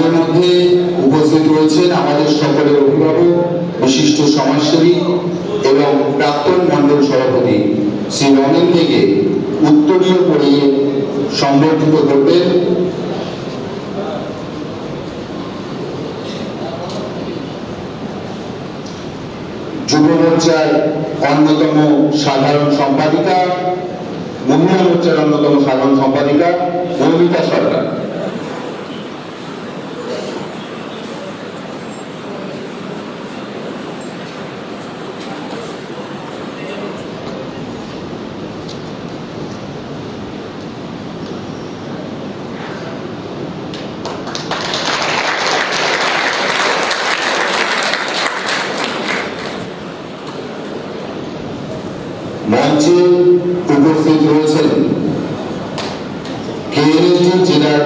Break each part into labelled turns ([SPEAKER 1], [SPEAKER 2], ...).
[SPEAKER 1] আমাদের মধ্যে উপস্থিত রয়েছেন আমাদের সকলের অভিভাবক, বিশিষ্ট সমাজসেবী এবং প্রাক্তন মণ্ডল সভাপতি শ্রী রমেন থেকে উত্তরীয় পড়িয়ে সম্বর্ধিত করবেন যুব মোর্চার অন্যতম সাধারণ সম্পাদিকা, মহিলা মোর্চার অন্যতম সাধারণ সম্পাদিকা মৌমিতা সরকার। মঞ্চে উপস্থিত রয়েছেন কেএনএসডি জেলার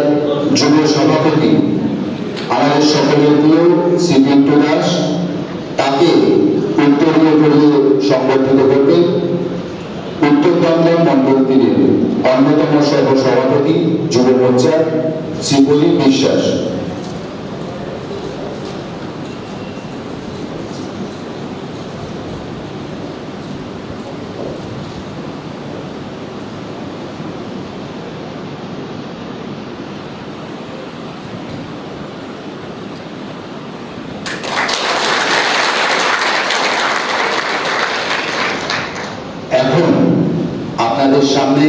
[SPEAKER 1] যুব সভাপতি আমাদের সকলের প্রিয় শ্রী পিন্টু দাস, তাকে উত্তরীয় পড়িয়ে সম্বর্ধিত করবেন উত্তর দমদম মণ্ডল 3-এর অন্যতম সহ সভাপতি যুব মোর্চার শ্রী প্রদীপ বিশ্বাস। এখন আপনাদের সামনে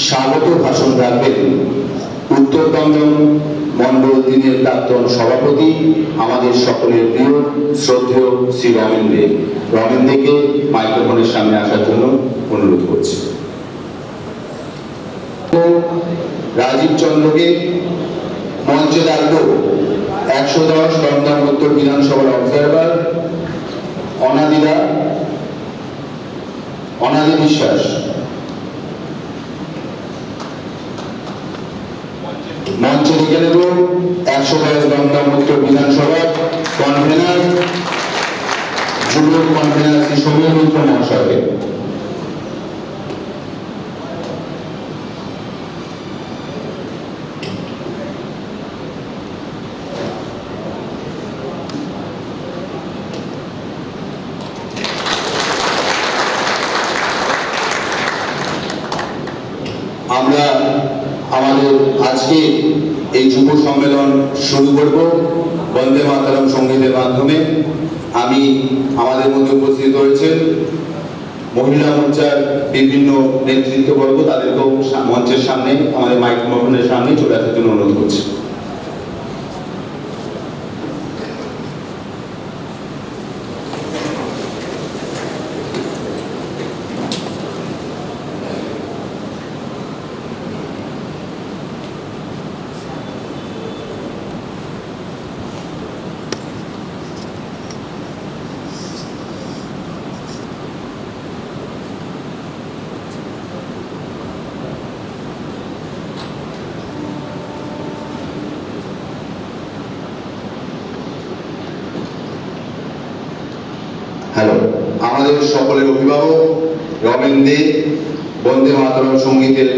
[SPEAKER 1] স্বাগত ভাষণ রাখবেন উত্তর দমদম মণ্ডল 3-এর প্রাক্তন সভাপতি আমাদের সকলের প্রিয় শ্রদ্ধেয় শ্রী রমেন দে। রমেন দেকে মাইক্রোফোনের সামনে আসার জন্য অনুরোধ করছি। রাজীব চন্দ্রকে মঞ্চে ডাকব 110 দমদম উত্তর বিধানসভার অবজারভার অনাদি বিশ্বাস। মঞ্চে ডেকে নেব 110 দমদম উত্তর বিধানসভার কনভেনার, যুব কনভেনার শ্রী সমীর মিত্র মহাশয়কে। আমরা আমাদের আজকে এই যুব সম্মেলন শুরু করব বন্দে মাতরম সঙ্গীতের মাধ্যমে। আমাদের মধ্যে উপস্থিত হয়েছেন মহিলা মোর্চার বিভিন্ন নেতৃত্ববর্গ, তাদেরকেও মঞ্চের সামনে আমাদের মাইক্রোফোনের সামনে চলে আসার জন্য অনুরোধ করছি। হ্যালো, আমাদের সকলের অভিভাবক রমেন দে বন্দে মাতরম সঙ্গীতের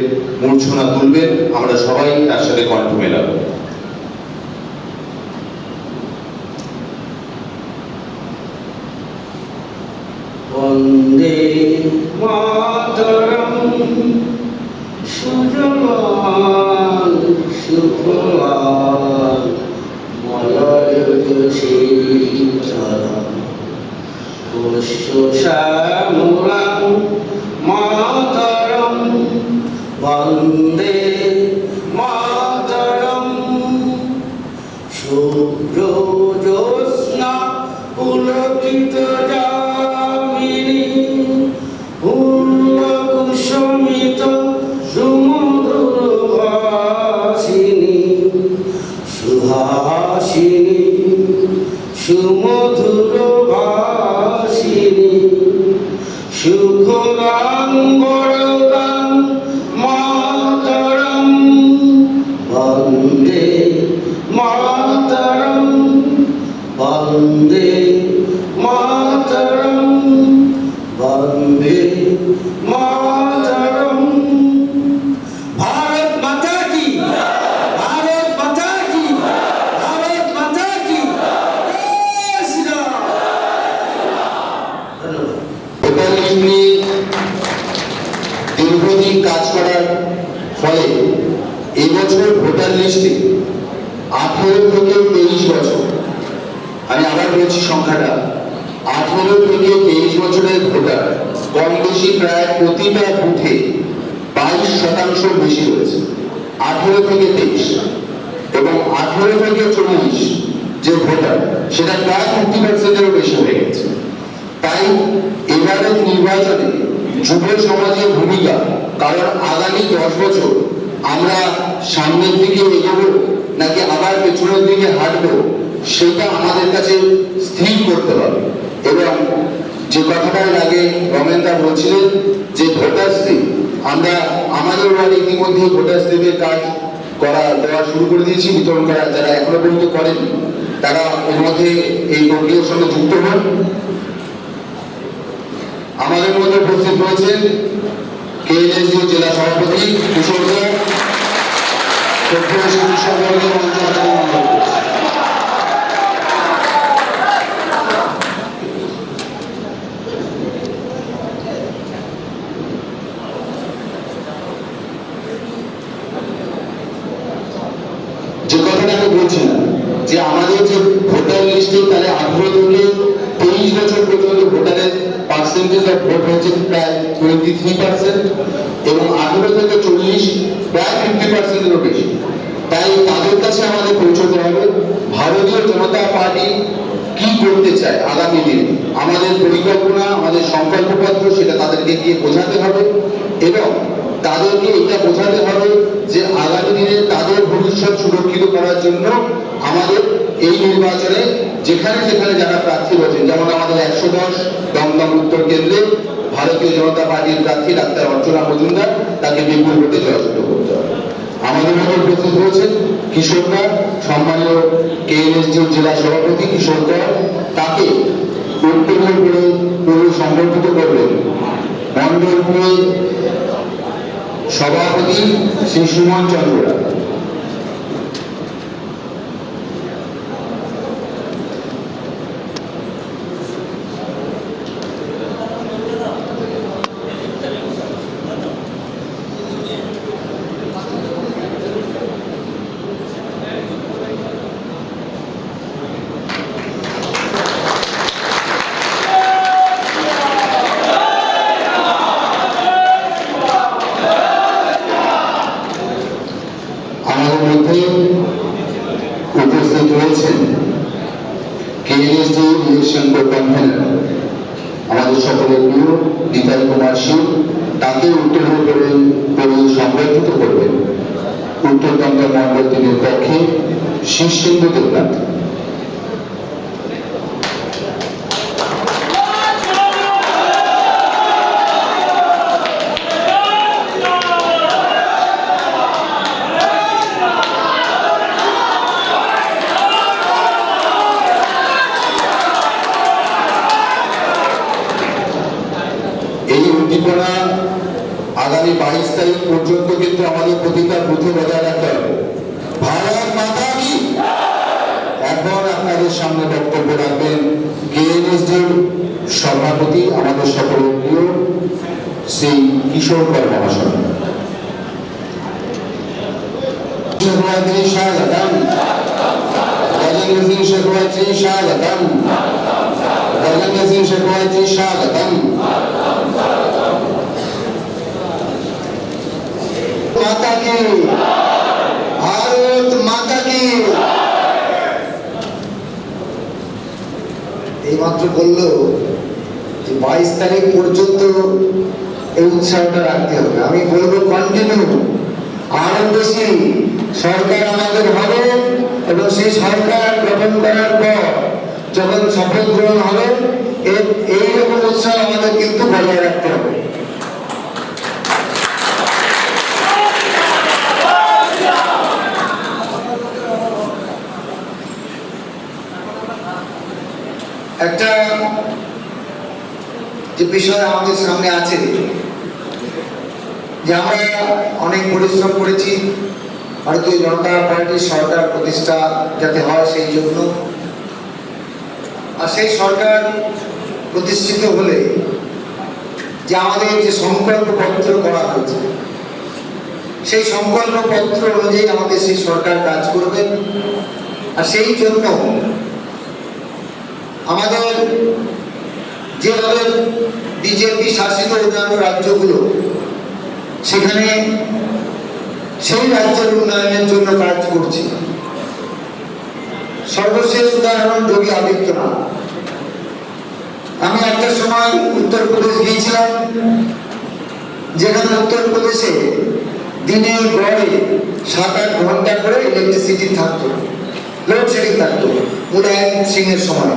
[SPEAKER 1] মূর্ছনা তুলবেন, আমরা সবাই তার সাথে কণ্ঠ মেলাব।
[SPEAKER 2] বন্দে মাতরম সুজলাং সুফলাং মলয়জ শীতলাং শ্যামলাং মাতরম বন্দে মাতরম। শুভ্র জ্যোৎস্না পুলকিত যামিনী কুসুমিত সুমধুর ভাসিনী সুহাসিনী সুমধুর ভাসিনী সুখদাং বরদাং মাতরম বন্দে মাতরম বন্দে মাতরম বন্দে
[SPEAKER 1] লিস্টে 18 থেকে 23 বছর, আমি আবার বলছি সংখ্যাটা, 18 থেকে 23 বছরের ভোটার কম বেশি প্রায় প্রতিটা বুথে 22% বেশি রয়েছে। 18 থেকে 23 এবং 18 থেকে 40 যে ভোটার সেটা প্রায় 50%-এরও বেশি হয়ে গেছে। তাই এবারের নির্বাচনে যুব সমাজের ভূমিকা, কারণ আগামী 10 বছর আমরা সামনের দিকে এগোবো নাকি আবার পেছনের দিকে হাঁটবো, সেটা আমাদের কাছে স্থির করতে হবে। এবং যে কথাটার আগে রমেনদা বলছিলেন যে ভোটার স্লিপ, আমরা আমাদের ওয়ার্ডে ইতিমধ্যে ভোটার স্লিপের কাজ দেওয়া শুরু করে দিয়েছি, বিতরণ করা। যারা এখনো পর্যন্ত করেন তারা এর মধ্যে এই প্রক্রিয়ার সঙ্গে যুক্ত হন। আমাদের মধ্যে উপস্থিত রয়েছেন কেএনএসইউ জেলা সভাপতি কিশোর দে, যে কথাটা আমি বলছিলাম যে আমাদের যে ভোটার লিস্টে তাহলে 18 থেকে 23 বছর পর্যন্ত ভোটারের পার্সেন্টেজ অফ ভোট হচ্ছে প্রায় 23% এবং 18 থেকে 40 প্রায় 50%-এরও বেশি। তাই তাদের কাছে আমাদের পৌঁছতে হবে ভারতীয় জনতা পার্টি কি করতে চায় আগামী দিনে, আমাদের পরিকল্পনা, আমাদের সংকল্পপত্র, সেটা তাদেরকে গিয়ে বোঝাতে হবে এবং তাদেরকে এটা বোঝাতে হবে যে আগামী দিনে তাদের ভবিষ্যৎ সুরক্ষিত করার জন্য আমাদের এই নির্বাচনে যেখানে যেখানে যারা প্রার্থী রয়েছেন, যেমন আমাদের 110 দমদম উত্তর কেন্দ্রে ভারতীয় জনতা পার্টির প্রার্থী ডাক্তার অর্চনা মজুমদার, তাকে বিপুল ভোটে জয়যুক্ত করতে হবে। আমাদের মধ্যে উপস্থিত রয়েছেন কিশোর দা, সম্মানীয় কেএনএসইউ জেলা সভাপতি কিশোর দা, তাকে উত্তরীয় করে সংবর্ধিত করবেন মন্ডলপুরের সভাপতি শ্রী সুমন চন্দ্র রায়। আমাদের মধ্যে উপস্থিত রয়েছেন কেএনএসইউ ইলেকশন কনভেনর আমাদের সকলের প্রিয় নিতাই কুমার সিং, তাকে উত্তরীয় করে সংবর্ধিত করবেন উত্তর দমদম মন্ডল 3-এর পক্ষে শীর্ষেন্দু দেবনাথ। এই উদ্দীপনা আগামী 22 তারিখ পর্যন্ত কিন্তু আমাদের প্রতিটা বুথে বজায় রাখতে হবে। ভারত মাতা কি। এখন আপনাদের সামনে বক্তব্য রাখবেন কেএনএসইউ সভাপতি আমাদের সকলের প্রিয় শ্রী কিশোর কর মহাশয়। স্বাগতম রাজেন্দ্র সিং শেখাওয়াতজি, স্বাগতম রাজেন্দ্র সিং শেখাওয়াতজি, স্বাগতম। माता की, भारत माता की। এই মাত্র বললো যে 22 তারিখ পর্যন্ত এই উৎসাহটা রাখতে হবে। আমি বলবো কন্টিনিউ, আরো বেশি সরকার আমাদের হবে এবং সেই সরকার গঠন করার পর যখন শপথ গ্রহণ হবে এইরকম উৎসাহ আমাদের কিন্তু বজায় রাখতে হবে। একটা যে বিষয় আমাদের সামনে আছে যে আমরা অনেক পরিশ্রম করেছি ভারতীয় জনতা পার্টির সরকার প্রতিষ্ঠা যাতে হয় সেই জন্য, আর সেই সরকার প্রতিষ্ঠিত হলে যে আমাদের যে সংকল্পপত্র করা হয়েছে
[SPEAKER 3] সেই সংকল্পপত্র অনুযায়ী আমাদের সেই সরকার কাজ করবেন। আর সেই জন্য আমাদের যেভাবে বিজেপি শাসিত অন্যান্য রাজ্যগুলো, সেখানে সেই রাজ্যের উন্নয়নের জন্য কাজ করছে। সর্বশেষ উদাহরণ যোগী আদিত্যনাথ। আমি একটা সময় উত্তরপ্রদেশ গিয়েছিলাম, যেখানে উত্তরপ্রদেশে দিনে গড়ে 7-8 ঘন্টা করে ইলেকট্রিসিটি থাকতো, লোডশেডিং থাকতো মুলায়ম সিং এর সময়।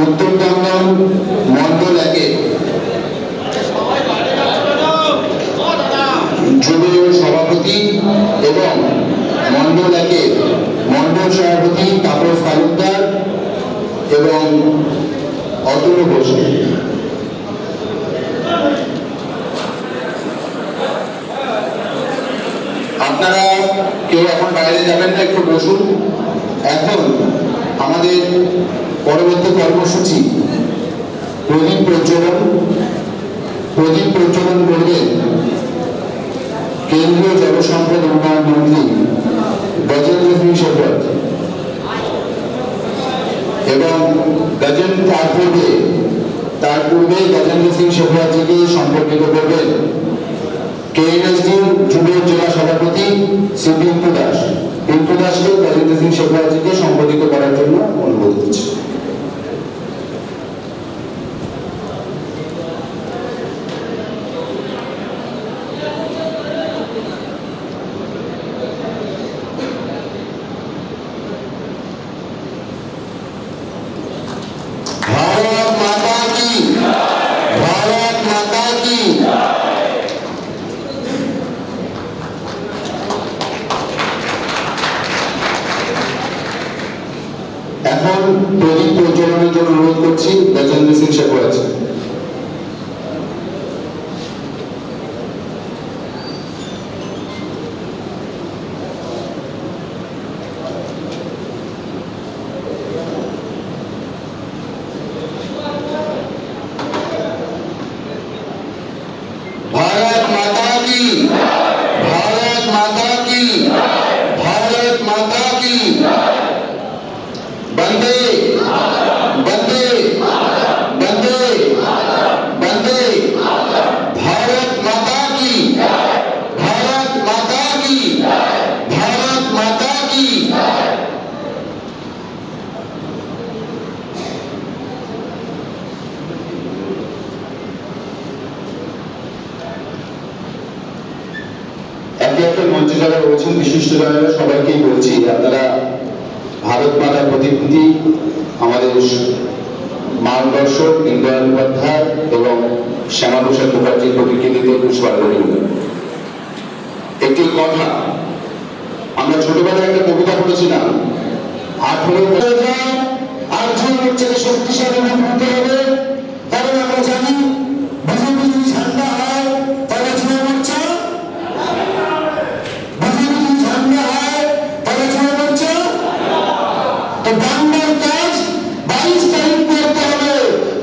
[SPEAKER 1] উত্তর দমদম মন্ডল 1-এ যুব সভাপতি এবং মন্ডল 1-এর মন্ডল সভাপতি তাপস তালুকদার এবং অতুল ঘোষ। আপনারা কেউ এখন বাইরে যাবেন না, একটু বসুন। এখন আমাদের পরবর্তী কর্মসূচি প্রদীপ প্রজ্বলন। প্রদীপ প্রজ্বলন করবেন কেন্দ্রীয় জলসম্পদ উন্নয়ন মন্ত্রী গজেন্দ্র সিং শেখাওয়াত এবং তার পূর্বে গজেন্দ্র সিং শেখাওয়াতজিকে সম্পর্কিত করবেন কেএনএসডি যুব জেলা সভাপতি শ্রী পিন্টু দাস। পিন্টু দাসকে গজেন্দ্র সিং শেখাওয়াতজিকে সম্বোধিত করার জন্য অনুরোধ করছি। भारत माता की, भारत माता की। এখন প্রদীপ প্রজ্বলনের জন্য অনুরোধ করছি গজেন্দ্র সিং শেখাওয়াত। भारत माता की, भारत माता की, भारत माता की। वंदे वंदे वंदे वंदे। भारत माता की, भारत माता की, भारत माता की। একে একে মঞ্চে যারা রয়েছেন বিশিষ্ট জনেরা সবাইকেই বলছি, আপনারা ভারত মাতার প্রতিকৃতি আমাদের মার্গদর্শক দীনদয়াল উপাধ্যায় এবং শ্যামাপ্রসাদ মুখার্জির প্রতিকৃতিতে পুষ্পাঞ্জলি দেবেন। একটি কথা, আমরা ছোটবেলায় একটা কবিতা পড়েছিলাম, 18 আর যুব মোর্চাকে শক্তিশালী করতে হবে, কারণ আমরা জানি বিজেপি যদি ঝান্ডা হয় তাহলে যুব মোর্চা, বিজেপি যদি ঝান্ডা হয় তাহলে যুব মোর্চা। তো বাংলার কাজ 22 তারিখ করতে হবে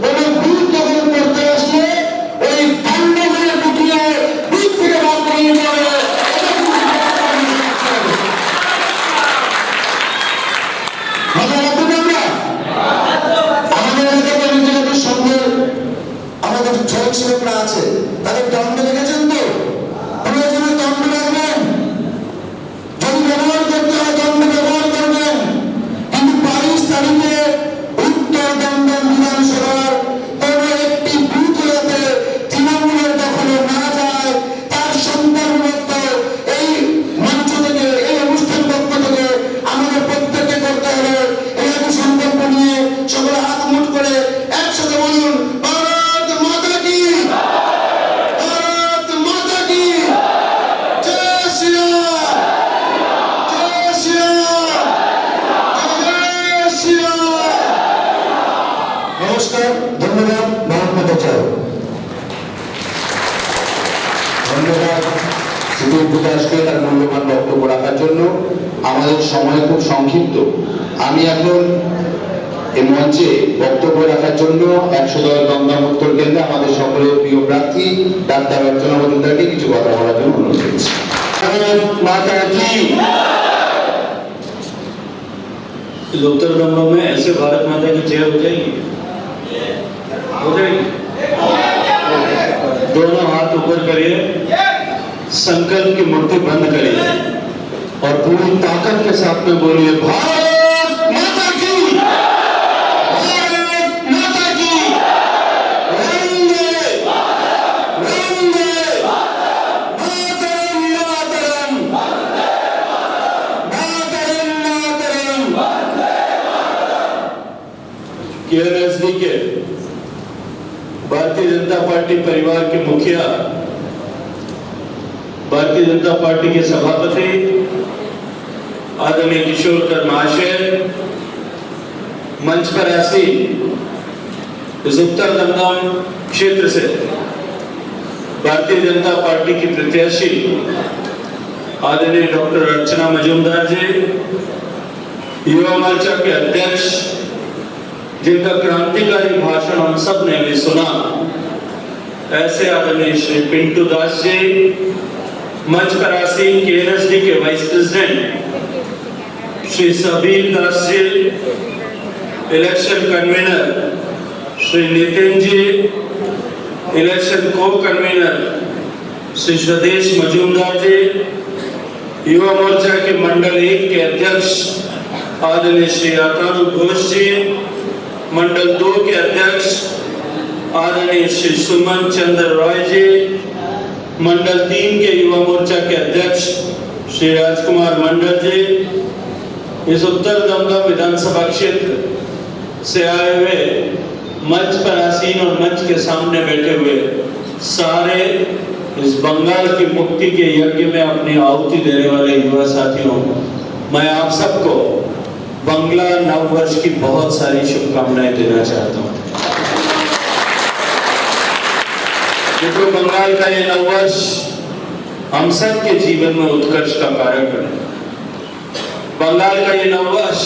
[SPEAKER 1] এবং বুথ দখল করতে আসলে ওই বাংলাকে ঢুকিয়ে বুথ থেকে বার করে নিতে হবে। মাথায় রাখবেন আমরা। আমাদের এলাকাতে নিজেদের সঙ্গে আমাদের স্বয়ংসেবকরা আছে, তাদের দণ্ড দেখেছেন তো? প্রয়োজনে দণ্ড রাখবেন, যদি ব্যবহার করতে হয় দণ্ড ব্যবহার করবেন। কিন্তু 22 তারিখে উত্তর দমদম বিধানসভার কোন একটি বুথ যাতে তৃণমূলের দখলে না যায়, তার সম্পূর্ণত্ব এই মঞ্চ থেকে, এই অনুষ্ঠান পক্ষ থেকে আমাদের প্রত্যেককে করতে হবে। এই একটি সংকল্প নিয়ে সকলে হাত মুঠ করে একসাথে বলুন, ভারত মাতা কি, ভারত মাতা কি, জয় শ্রীরাম, জয় শ্রীরাম, জয় শ্রীরাম। নমস্কার, ধন্যবাদ। ভারত মাতা জয়। ধন্যবাদ শ্রী পিন্টু দাসকে তার মূল্যবান বক্তব্য রাখার জন্য। আমাদের সময় খুব সংক্ষিপ্ত। আমি এখন এই মঞ্চে বক্তব্য রাখার জন্য 110 দমদম উত্তর কেন্দ্রে আমাদের সকলের প্রিয় প্রার্থী ডাক্তার অর্চনা মজুমদারকে কিছু কথা বলার জন্য অনুরোধ করছি। মাতা কি
[SPEAKER 4] इस उत्तर दमदम में ऐसे भारत माता की जय हो जाएगी, हो जाएगी। दोनों हाथ ऊपर करिए, संकल्प की मुट्ठी बंद करिए और पूरी ताकत के साथ में बोलिए भारत माता की, भारत माता की, वंदे वंदे मातरम मातरम मातरम मातरम। के नजदीक भारतीय जनता पार्टी परिवार के मुखिया, भारतीय जनता पार्टी के सभापति आदरणीय किशोर महाशय, मंच पर आसीन इस उत्तर दमदम क्षेत्र से भारतीय जनता पार्टी की प्रत्याशी आदरणीय डॉक्टर अर्चना मजूमदार जी, युवा मोर्चा के अध्यक्ष जिनका क्रांतिकारी भाषण हम सब ने भी सुना, ऐसे आदरणीय श्री पिंटू दास जी, मंच पर आसीन केएनएसडी के vice president Shri Sabir Das ji, election convener Shri Nitin ji, election को कन्वीनर श्री स्वदेश मजूमदार जी, युवा मोर्चा के मंडल 1 के अध्यक्ष आदरणीय श्री आतानु घोष जी, मंडल 2 के अध्यक्ष आदरणीय श्री सुमन चंद्र रॉय जी, मंडल 3 के युवा मोर्चा के अध्यक्ष श्री राजकुमार मंडल जी, इस उत्तर दमदम विधानसभा क्षेत्र से आए हुए मंच पर आसीन और मंच के सामने बैठे हुए सारे इस बंगाल की मुक्ति के यज्ञ में अपनी आहुति देने वाले युवा साथियों, मैं आप सबको बंगला नव वर्ष की बहुत सारी शुभकामनाएं देना चाहता हूं। देखो, बंगाल का ये नव वर्ष हम सब के जीवन में उत्कर्ष का कारक बने। बंगाल का ये नव वर्ष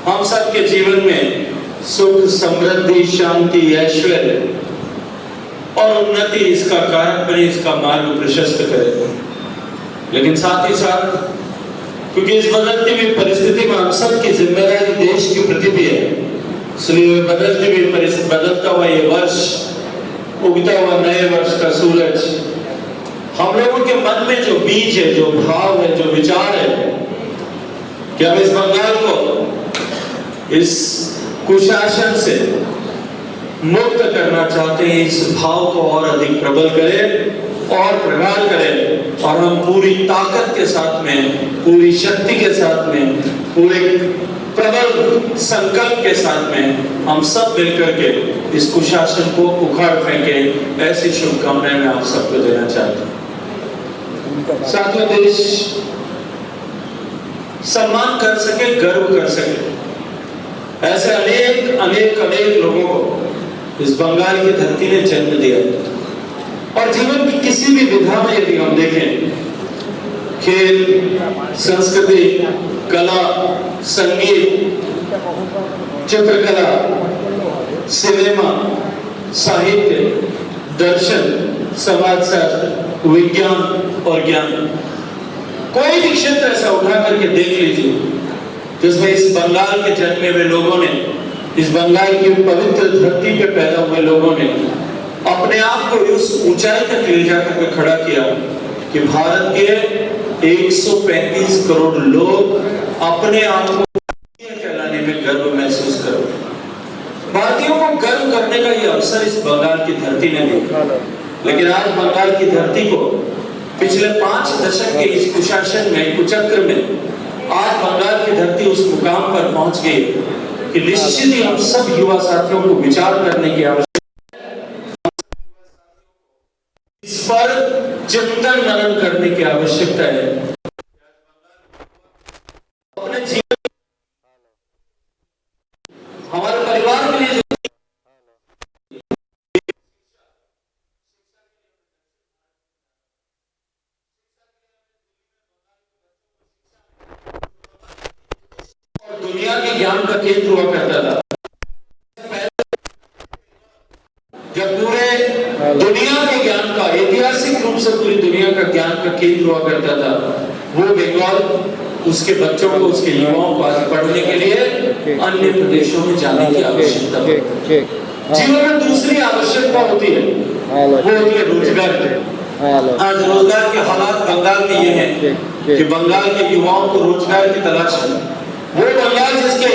[SPEAKER 4] हम सब के जीवन में सुख, समृद्धि, शांति, ऐश्वर्य और उन्नति इसका कारक बने, इसका मार्ग प्रशस्त करे। लेकिन साथ ही साथ क्योंकि इस बदलती हुई परिस्थिति में हम सब की जिम्मेदारी देश के प्रति भी है, इसलिए बदलती हुई परिस्थिति, बदलता हुआ ये वर्ष, उगता हुआ नए वर्ष का सूरज हम लोगों के मन में जो बीज है, जो भाव है, जो विचार है कि हम इस बंगाल को इस कुशासन से मुक्त करना चाहते हैं, इस भाव को और अधिक प्रबल करें और प्रगाढ़ करें और हम पूरी ताकत के साथ में, पूरी शक्ति के साथ में, पूरे प्रबल संकल्प के साथ में हम सब मिलकर के इस कुशासन को उखाड़ फेंके, ऐसी शुभकामनाएं मैं आप सबको देना चाहता हूं। साथियों, देश सम्मान कर सके, गर्व कर सके, ऐसे अनेक अनेक अनेक लोगों को इस बंगाल की धरती ने जन्म दिया और जीवन की किसी भी विधा में यदि हम देखें, खेल, संस्कृति, कला, संगीत, चित्रकला, सिनेमा, साहित्य, दर्शन, समाजशास्त्र, विज्ञान और ज्ञान, कोई भी क्षेत्र ऐसा उठा करके देख लीजिए जिसमें इस बंगाल के जन्मे हुए लोगों ने, इस बंगाल की पवित्र धरती पे पैदा हुए लोगों ने अपने आप को उस ऊंचाई तक ले जाकर के खड़ा किया कि भारत के 135 करोड़ लोग अपने आप को कहलाने में गर्व महसूस करो। भारतीयों को गर्व करने का ये अवसर इस बंगाल की धरती ने दिया, लेकिन आज बंगाल की धरती को पिछले 5 दशक के इस कुशासन में, कुचक्र में आज बंगाल की धरती उस मुकाम पर पहुंच गई कि निश्चित ही हम सब युवा साथियों को विचार करने की आवश्यकता है, इस पर चिंतन मनन करने की आवश्यकता है। अपने जीवन, हमारे परिवार के लिए दुनिया के ज्ञान का केंद्र हुआ करता था, जब पूरे दुनिया के ज्ञान का, ऐतिहासिक रूप से पूरी दुनिया का ज्ञान का केंद्र हुआ करता था, वो बंगाल उसके बच्चों को, उसके युवाओं को आज पढ़ने के लिए अन्य प्रदेशों में जाने की आवश्यकता है। जीवन में दूसरी आवश्यकता होती है, वो होती है रोजगार की। आज रोजगार के हालात बंगाल में ये हैं कि बंगाल के युवाओं को रोजगार की तलाश है। वो बंगाल जिसके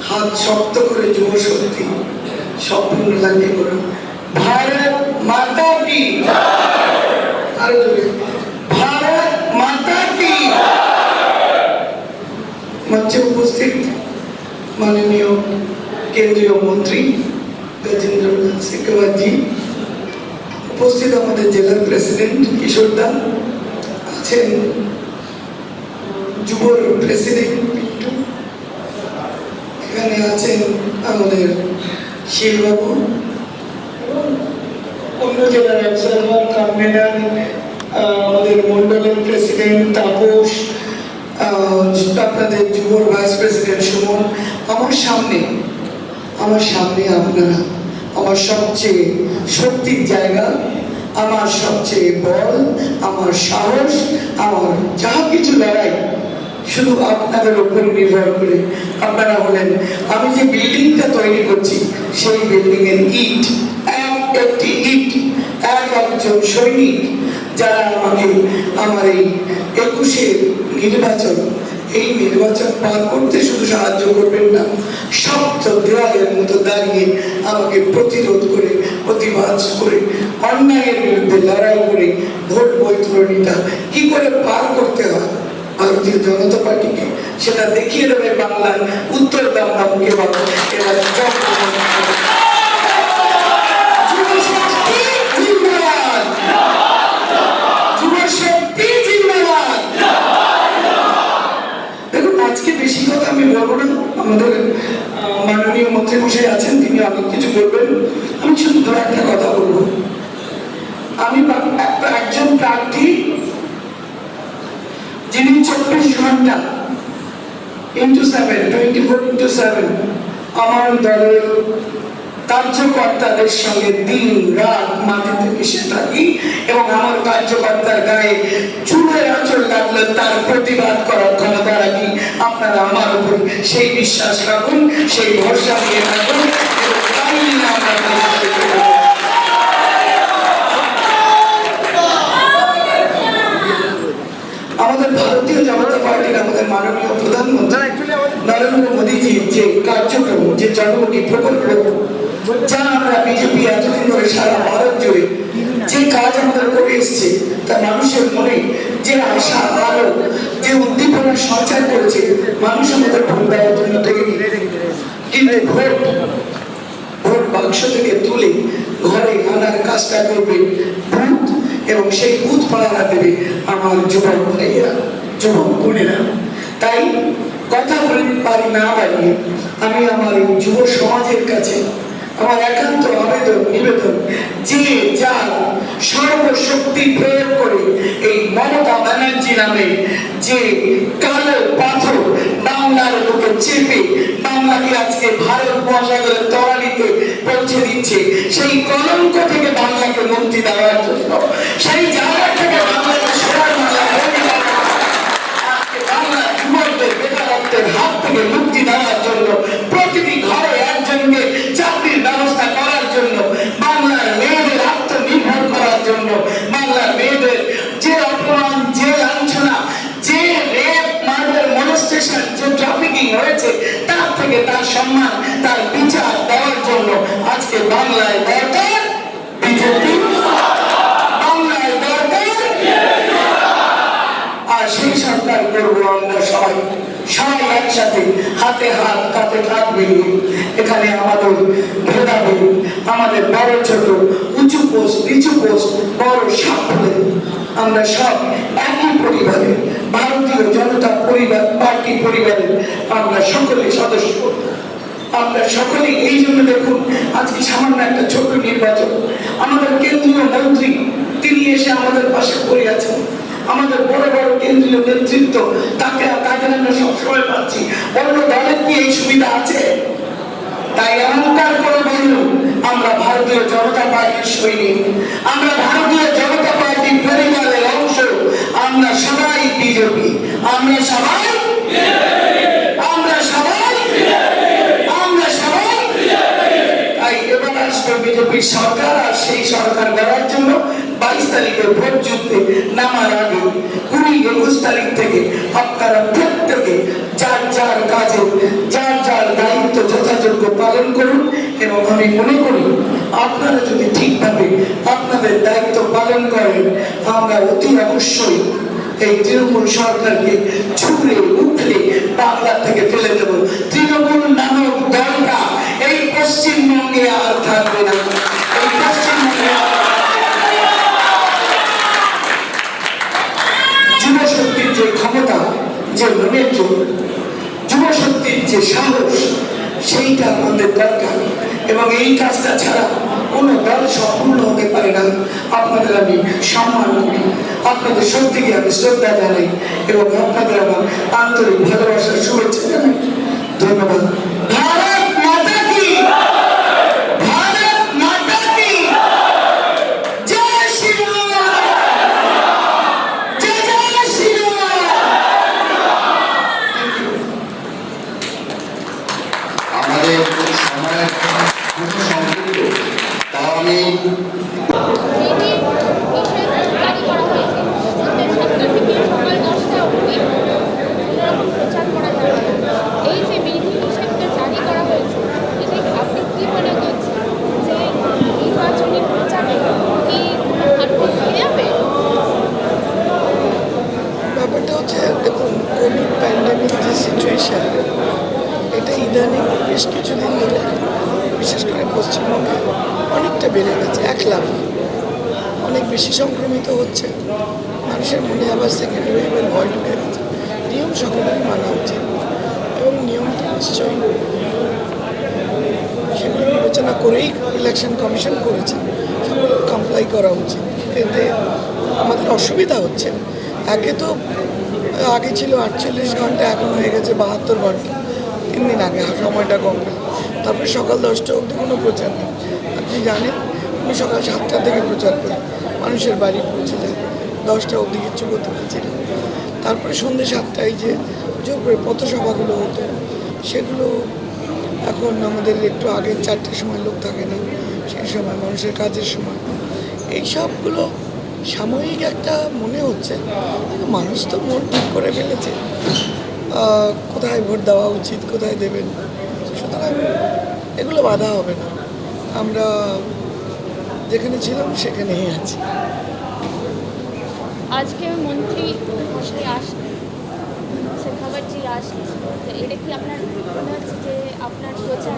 [SPEAKER 2] हाथ शक्त करे যুব শক্তি স্বপ্ন লাগিয়ে করুন। भारत माता की আরো জোরে, भारत माता की। মঞ্চে উপস্থিত মাননীয় কেন্দ্রীয় মন্ত্রী গজেন্দ্র শেখাওয়াত জি, উপস্থিত আমাদের জেলার প্রেসিডেন্ট কিশোর দা আছেন, যুবর প্রেসিডেন্ট পিন্টু, এখানে আছেন আমাদের শিলবাবু, অন্য জেলার অবজারভার কনভেনার, আমাদের মন্ডলের প্রেসিডেন্ট তাপস, আপনাদের যুবর ভাইস প্রেসিডেন্ট সুমন। আমার সামনে আপনারা আমার সবচেয়ে শক্তির জায়গা, আমার সবচেয়ে বল, আমার সাহস, আমার যা কিছু লড়াই শুধু আপনাদের উপর নির্ভর করে। আপনারা হলেন আমি যে বিল্ডিংটা তৈরি করছি সেই বিল্ডিং এর ইট, একটি ইট, একজন সৈনিক যারা আমাকে আমার এই 21-এর নির্বাচন, এই নির্বাচন পার করতে শুধু সাহায্য করবেন না, শক্ত দেওয়ালের মতো দাঁড়িয়ে আমাকে প্রতিরোধ করে, প্রতিবাদ করে, অন্যায়ের বিরুদ্ধে লড়াই করে ভোট বৈতরণীটা কি করে পার করতে হয় ভারতীয় জনতা পার্টিকে সেটা দেখিয়ে দেবে বাংলার উত্তর দমদমকে। এবার দেখুন, আজকে বেশি কথা আমি বলবো না, আমাদের মাননীয় মন্ত্রী মশাই আছেন, তিনি অনেক কিছু বলবেন। আমি শুধু ধরে একটা কথা বলবো, আমি একজন প্রার্থী যিনি 24 ঘন্টা ইন্টু 7, 24x7 আমার দলের কার্যকর্তাদের সঙ্গে দিন রাত মাটিতে মিশে থাকি এবং আমার কার্যকর্তার গায়ে চুলের আঁচড় লাগলে তার প্রতিবাদ করার ক্ষমতা রাখি। আপনারা আমার উপর সেই বিশ্বাস রাখুন, সেই ভরসা নিয়ে রাখুন। আমাদের ভারতীয় জনতা পার্টির আমাদের মাননীয় প্রধানমন্ত্রী নরেন্দ্র মোদীজির যে কার্যক্রম, যে জনমুখী প্রকল্প, যা আমরা বিজেপি এতদিন ধরে সারা ভারত জুড়ে যে কাজ আমাদের করে এসছে, তা মানুষের মনে যে আশা, আলো, যে উদ্দীপনা সঞ্চার করেছে, মানুষ আমাদের ভোট দেওয়ার জন্য তৈরি। কিন্তু ভোট বাক্স থেকে তুলে ঘরে আনার কাজটা করবে বুথ, এবং সেই বুথ পাহারা দেবে আমার যুবক ভাইয়েরা, যুবক বোনেরা। তাই কথা পারি না বাড়িয়ে আমি আমার এই যুব সমাজের কাছে আমার একান্ত আবেদন, নিবেদন, যে যার সর্বশক্তি প্রয়োগ করে এই মমতা ব্যানার্জি নামে যে কালো পাথর বাংলার বুকে চেপে বাংলাকে আজকে ভারত মহাসাগরের তলানিতে পৌঁছে দিচ্ছে, সেই কলঙ্ক থেকে বাংলাকে মুক্তি দেওয়ার জন্য, সেই জায়গা থেকে বাংলাকে সোনার বাংলা বাংলার যুবকদের বেকারত্বের হাত থেকে মুক্তি দেওয়ার জন্য, প্রতিটি ঘরে একজনকে চাকরির ব্যবস্থা করার জন্য, বাংলার মেয়েদের আত্মনির্ভর করার জন্য, বাংলার মেয়েদের যে অপমান, যে লাঞ্ছনা, যে রেপ, মার্ডার, মনস্টেশন, যে ট্রাফিকিং হয়েছে, তার থেকে তার সম্মান, তার বিচার দেওয়ার জন্য আজকে বাংলায় দরকার বিজেপি, বাংলায় দরকার। আর সেই সরকার করবো আমরা সবাই একসাথে, হাতে হাত, কাঁধে কাঁধ মিলিয়ে। এখানে আমাদের ভেদাভেদ, আমাদের বড় ছোট, উঁচু পোস্ট, নিচু পোস্ট, বড় সাফল্য, আমরা সব একই পরিবারে, ভারতীয় জনতা পার্টি পরিবারের আমরা সকলে সদস্য। আমরা সকলেই এই জন্য দেখুন আজকে সামান্য একটা ছোট নির্বাচন, আমাদের কেন্দ্রীয় মন্ত্রী তিনি এসে আমাদের পাশে পড়ে আছেন, আমাদের বড় বড় কেন্দ্রীয় নেতৃত্ব, তাকে আমরা সবসময় পাচ্ছি। অন্য দলের কি এই সুবিধা আছে? তাই অহংকার করে বলল আমরা ভারতীয় জনতা পার্টির সৈনিক, আমরা ভারতীয় জনতা পার্টির পরিবারের অংশ, আমরা সবাই বিজেপি, আমরা সবাই তাই এবার আসবে বিজেপির সরকার। আর সেই সরকার গড়ার জন্য 22 তারিখে ভোট যুদ্ধে নামার আগে 20-21 তারিখ থেকে আপনারা প্রত্যেকে যার যার কাজে যার যার দায়িত্ব যথাযোগ্য পালন করুন। এবং আমি মনে করি আপনারা যদি ঠিকভাবে আপনাদের দায়িত্ব পালন করেন, আমরা অতি অবশ্যই এই তৃণমূল সরকারকে ছুঁড়ে উঠলে বাংলা থেকে ফেলে দেব। তৃণমূল নামক দলটা এই পশ্চিমবঙ্গে আর থাকবে না। এই পশ্চিমবঙ্গে যুব শক্তির যে ক্ষমতা, যে মনের জোর, যুব শক্তির যে সাহস, সেইটা আমাদের দরকার। এবং এই কাজটা ছাড়া কোনো দল সম্পূর্ণ হতে পারে না। আপনাদের আমি সম্মান করি, আপনাদের সত্যিকে আমি শ্রদ্ধা জানাই এবং আপনাদের আমার আন্তরিক ভালোবাসার শুভেচ্ছা জানাই। ধন্যবাদ। ভারত মাতা কি, ভারত মাতা কি, জয় শ্রীরাম, জয় জয় শ্রীরাম।
[SPEAKER 3] আমাদের সময়ের খুব সংক্ষিপ্ত, তাও আমি
[SPEAKER 2] ব্যাপারটা হচ্ছে, দেখুন, কোভিড প্যান্ডেমিক যে সিচুয়েশন, এটা ইদানিং বেশ কিছুদিন ধরে বিশেষ করে পশ্চিমবঙ্গে অনেকটা বেড়ে গেছে। এক লাখ অনেক বেশি সংক্রমিত হচ্ছে, মানুষের মনে আবার সেকেন্ড ওয়েভের ভয় ঢুকে গেছে। নিয়ম সকলেরই মানা উচিত এবং নিয়মটা নিশ্চয়ই সেগুলো বিবেচনা করেই ইলেকশন কমিশন করেছে, সকলের কমপ্লাই করা উচিত। এতে আমাদের অসুবিধা হচ্ছে, আগে ছিল 48 ঘন্টা, এখন হয়ে গেছে 72 ঘন্টা। 3 দিন আগে সময়টা কম পেল। তারপরে সকাল 10টা অবধি কোনো প্রচার নেই। আপনি জানেন, আমি সকাল 7টা থেকে প্রচার করি, মানুষের বাড়ি পৌঁছে যায়, 10টা অবধি কিচ্ছু করতে পারছি না। তারপরে সন্ধ্যে 7টায় যে জোর করে পথসভাগুলো হতো, সেগুলো এখন আমাদের একটু আগে 4টার সময় লোক থাকে না, সেই সময় মানুষের কাজের সময়। এই সবগুলো সাময়িক একটা মনে হচ্ছে, মানুষ তো মন ঠিক করে ফেলেছে কোথায় ভোট দেওয়া উচিত, কোথায় দেবেন। সুতরাং এগুলো বাধা হবে না, আমরা যেখানে ছিলাম সেখানেই আছি।
[SPEAKER 5] আজকে মন্ত্রী মশাই আসলেন, শেখাবারজি আসলেন, তো এটা কি আপনার মনে হচ্ছে যে আপনার প্রচার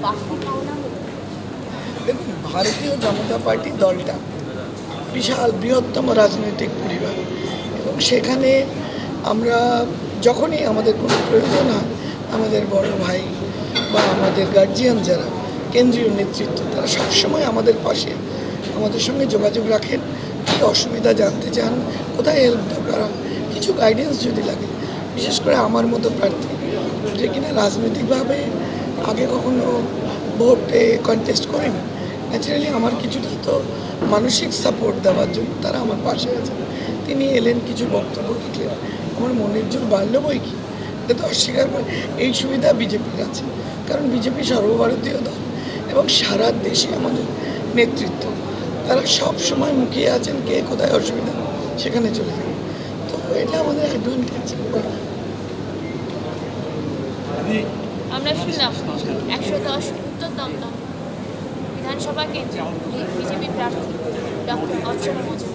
[SPEAKER 5] বাড়তি পাওনা হতো?
[SPEAKER 2] দেখুন, ভারতীয় জনতা পার্টি দলটা বিশাল বৃহত্তম রাজনৈতিক পরিবার এবং সেখানে আমরা যখনই আমাদের কোনো প্রয়োজন হয়, আমাদের বড় ভাই বা আমাদের গার্জিয়ান যারা কেন্দ্রীয় নেতৃত্ব, তারা সবসময় আমাদের পাশে, আমাদের সঙ্গে যোগাযোগ রাখেন। কী অসুবিধা জানতে চান, কোথায় হেল্প দরকার হয়, কিছু গাইডেন্স যদি লাগে, বিশেষ করে আমার মতো প্রার্থী যে কিনা রাজনৈতিকভাবে আগে কখনো ভোটে কন্টেস্ট করেনি, ন্যাচারালি আমার কিছুটা তো মানসিক সাপোর্ট দেওয়ার জন্য তারা আমার পাশে আছে। তিনি এলেন, কিছু বক্তব্য রাখলেন, আমার মনের জোর বাড়ল বই কি, এটা তো অস্বীকার করে। এই সুবিধা বিজেপির আছে, কারণ বিজেপি সর্বভারতীয় দল এবং সারা দেশে আমাদের নেতৃত্ব, তারা সব সময় মুখিয়ে আছেন, কে কোথায় অসুবিধা সেখানে চলে যান। তো এটা আমাদের অ্যাডভান্টেজ।
[SPEAKER 5] আমরা শুনলাম 110 উত্তর দমদম বিধানসভা কেন্দ্রে বিজেপি প্রার্থী ডক্টর অর্চনা মজুমদার